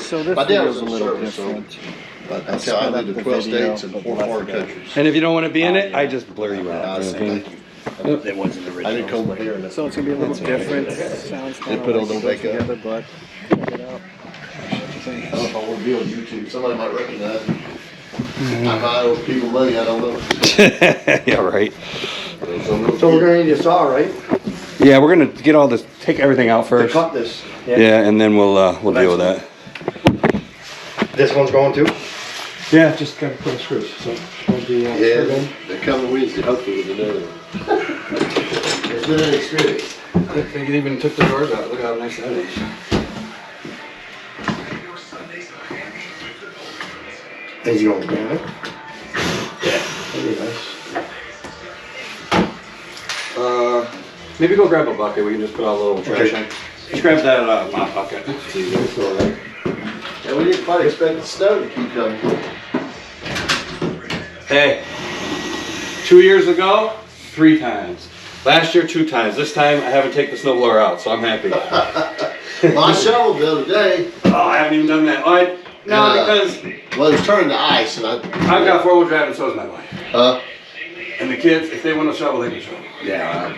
So this My dad video was is a in little service, so different. that's how I lived in 12 states and 4 foreign countries. And if you don't want to be in it, I just blur you out. I say thank you. It wasn't original. I didn't comb my hair. And So it's gonna be a little different. Sounds kind of put on like no it goes makeup. together, but check it out. I don't know if I want to be on YouTube. Somebody might recognize me. I buy owe people money. I don't know. Yeah, right. So we're gonna need a saw, right? Yeah, we're gonna get all this, take everything out To first. cut this. Yeah, and then we'll deal with that. This one's going too? Yeah, just gotta put the screws. So won't be Yeah, they're coming Wednesday. Hopefully with another one. It's been an experience. They even took the doors out. Look how nice that is. Is he going to it? Yeah. That'd be nice. Maybe go grab a bucket. We can just put out a little trash in. Just grab that mop bucket. That's all right. And we didn't quite expect the snow to keep coming. Hey, 2 years ago, 3 times. Last year, 2 times. This time, I haven't taken the snowblower out, so I'm happy. Well, I shoveled the other day. Oh, I haven't even done that. Because Well, it was turning to ice, and I've got 4-wheel drive, and so does my wife. And the kids, if they want to shovel, they can shovel. Yeah.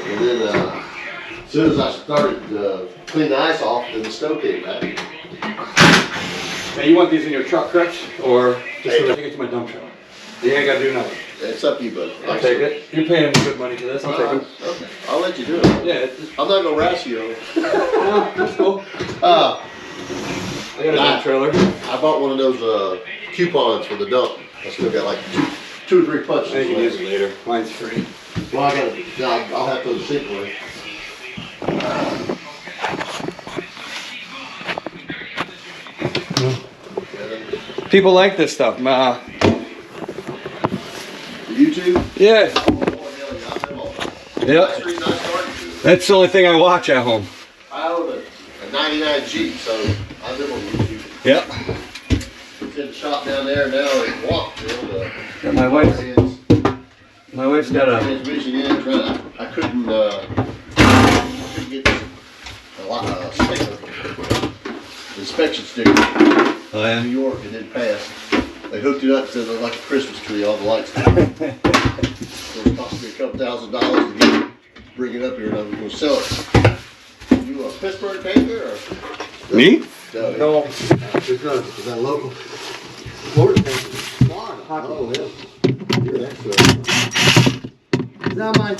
And then, as soon as I started cleaning the ice off, then the snow came back. Now, you want these in your truck, correct? Or just so I can get to my dump truck? You ain't got to do nothing. It's up to you, bud. I'll take it. You're paying me good money for this. I'll take it. Okay. I'll let you do it. Yeah, I'm not gonna rash you on it. no, that's cool. Uh, I got a dump trailer. I bought one of those coupons for the dump. I still got like two or three punches I can use left. it later. Mine's free. Well, I'll have to go to the sink with it. People like this stuff. YouTube? Yeah. That's Yep. the reason I started to. That's the only thing I watch at home. I own a 99 Jeep, so I live on YouTube. Yep. It's in the shop down there now in Walkville. Yeah, my wife's got a. Transmission in, I couldn't get a sticker, inspection sticker. Oh yeah. New York, it didn't pass. They hooked it up and said it looked like a Christmas tree, all the lights. So it cost me a couple $1,000 to get it, bring it up here, and I was going to sell it. You a Pittsburgh painter or? Me? No. Is that local? Florida painter. Florida. Oh, yeah. You're an expert. Is that my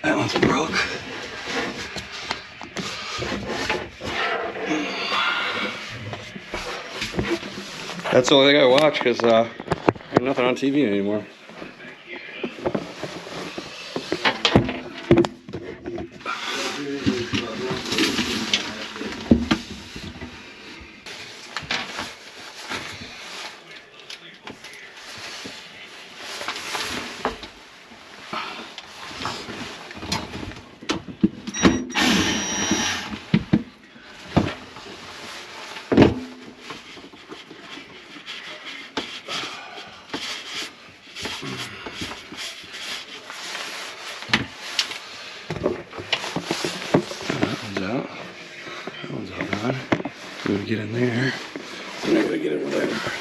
That one's broke. That's the only thing I watch because there's nothing on TV anymore. That one's all gone. I'm gonna get in there. I'm not gonna get it whatever.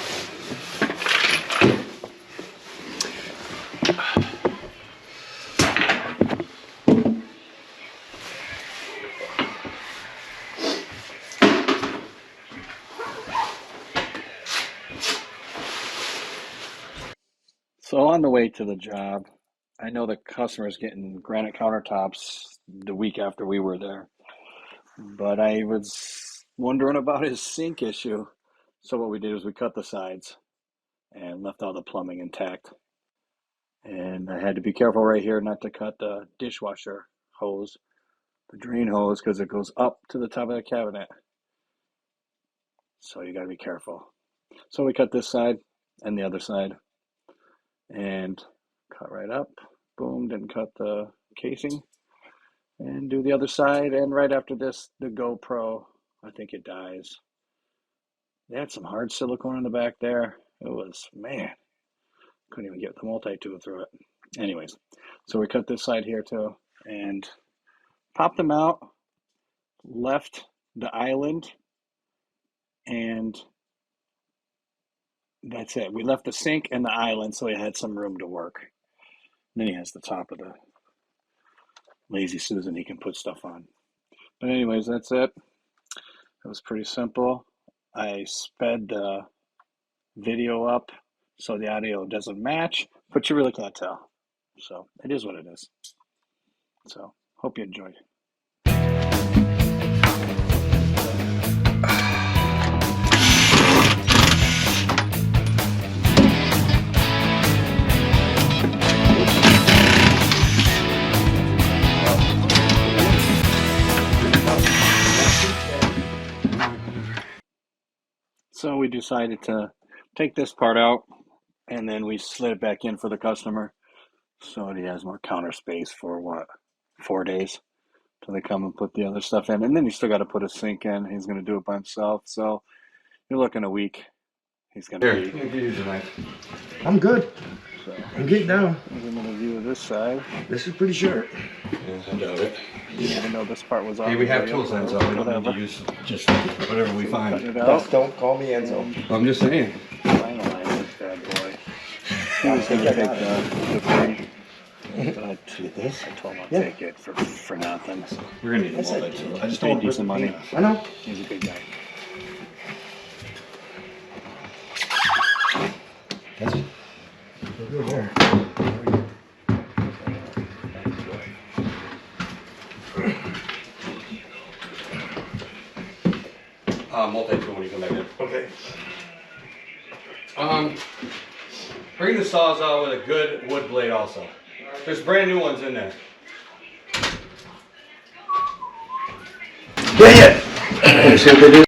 So on the way to the job, I know the customer's getting granite countertops the week after we were there, but I was wondering about his sink issue. So what we did is we cut the sides and left all the plumbing intact. And I had to be careful right here not to cut the dishwasher hose, the drain hose, because it goes up to the top of the cabinet. So you got to be careful. So we cut this side and the other side and cut right up. Boom, didn't cut the casing. And do the other side. And right after this, the GoPro, I think it dies. They had some hard silicone in the back there. It was, man, couldn't even get the multi-tool through it. Anyways, so we cut this side here too. and popped them out, left the island, and that's it. We left the sink and the island so he had some room to work. And then he has the top of the Lazy Susan he can put stuff on. But anyways, that's it. It was pretty simple. I sped the video up so the audio doesn't match, but you really can't tell. So it is what it is. So hope you enjoyed. So we decided to take this part out, and then we slid it back in for the customer so he has more counter space for 4 days till they come and put the other stuff in. And then he's still got to put a sink in. He's going to do it by himself. So you're looking a week. He's going to Here, be. give you the knife. I'm good. So I'm getting down. here's another view of this side. This is pretty short. Yeah, I doubt it. Even though this part was off. Hey, we have the tools, video, Enzo. We don't need whatever. to use just whatever we find. Cutting it out. Don't call me Enzo. I'm just saying. Finalize this bad boy. He was going to take the thing. But I told him I'll take it for nothing. We're gonna need a multi tool. I just paid decent money. I know. He's a good guy. That's good there. Multi tool when you come back in. Okay. Bring the saws out with a good wood blade also. There's brand new ones in there. Dang it! See what they do?